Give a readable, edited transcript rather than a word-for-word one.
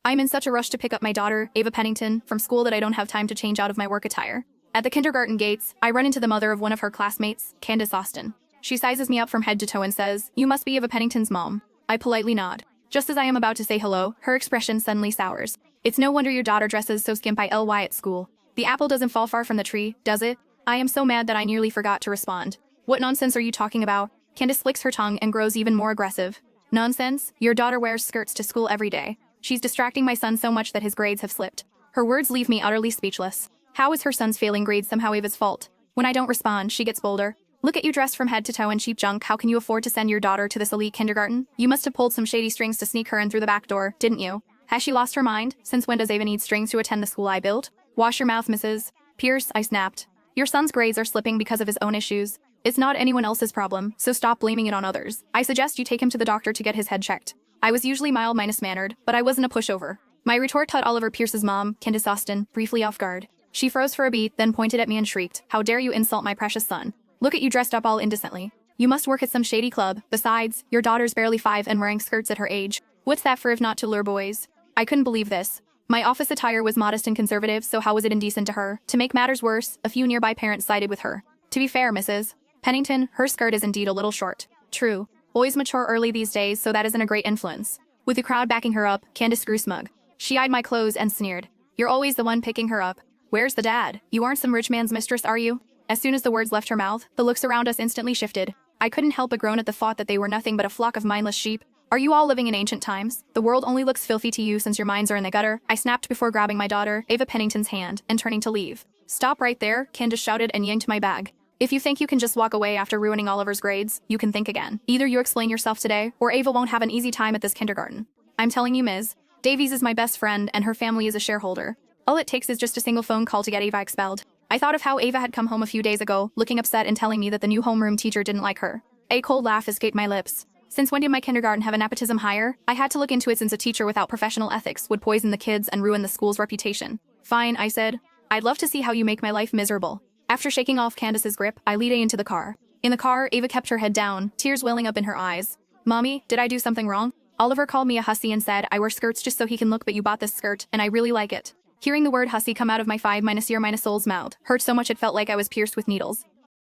I'm in such a rush to pick up my daughter, Ava Pennington, from school that I don't have time to change out of my work attire. At the kindergarten gates, I run into the mother of one of her classmates, Candace Austin. She sizes me up from head to toe and says, "You must be Ava Pennington's mom." I politely nod. Just as I am about to say hello, her expression suddenly sours. "It's no wonder your daughter dresses so skimpy at school. The apple doesn't fall far from the tree, does it?" I am so mad that I nearly forgot to respond. "What nonsense are you talking about?" Candace flicks her tongue and grows even more aggressive. "Nonsense? Your daughter wears skirts to school every day. She's distracting my son so much that his grades have slipped." Her words leave me utterly speechless. How is her son's failing grades somehow Ava's fault? When I don't respond, she gets bolder. "Look at you dressed from head to toe in cheap junk. How can you afford to send your daughter to this elite kindergarten? You must have pulled some shady strings to sneak her in through the back door, didn't you? Has she lost her mind? Since when does Ava need strings to attend the school I built?" "Wash your mouth, Mrs. Pierce," I snapped. "Your son's grades are slipping because of his own issues. It's not anyone else's problem, so stop blaming it on others. I suggest you take him to the doctor to get his head checked." I was usually mild-mannered, but I wasn't a pushover. My retort caught Oliver Pierce's mom, Candace Austin, briefly off guard. She froze for a beat, then pointed at me and shrieked, "How dare you insult my precious son? Look at you dressed up all indecently. You must work at some shady club. Besides, your daughter's barely 5 and wearing skirts at her age. What's that for if not to lure boys?" I couldn't believe this. My office attire was modest and conservative, so how was it indecent to her? To make matters worse, a few nearby parents sided with her. "To be fair, Mrs. Pennington, her skirt is indeed a little short." "True. Boys mature early these days, so that isn't a great influence." With the crowd backing her up, Candace grew smug. She eyed my clothes and sneered. "You're always the one picking her up. Where's the dad? You aren't some rich man's mistress, are you?" As soon as the words left her mouth, the looks around us instantly shifted. I couldn't help but groan at the thought that they were nothing but a flock of mindless sheep. "Are you all living in ancient times? The world only looks filthy to you since your minds are in the gutter," I snapped before grabbing my daughter, Ava Pennington's hand, and turning to leave. "Stop right there," Candace shouted and yanked my bag. "If you think you can just walk away after ruining Oliver's grades, you can think again. Either you explain yourself today, or Ava won't have an easy time at this kindergarten. I'm telling you, Ms. Davies is my best friend, and her family is a shareholder. All it takes is just a single phone call to get Ava expelled." I thought of how Ava had come home a few days ago, looking upset and telling me that the new homeroom teacher didn't like her. A cold laugh escaped my lips. Since when did my kindergarten have a nepotism hire? I had to look into it since a teacher without professional ethics would poison the kids and ruin the school's reputation. "Fine," I said. "I'd love to see how you make my life miserable." After shaking off Candace's grip, I lead A into the car. In the car, Ava kept her head down, tears welling up in her eyes. "Mommy, did I do something wrong? Oliver called me a hussy and said I wear skirts just so he can look, but you bought this skirt, and I really like it." Hearing the word hussy come out of my 5-year-soul's mouth hurt so much it felt like I was pierced with needles.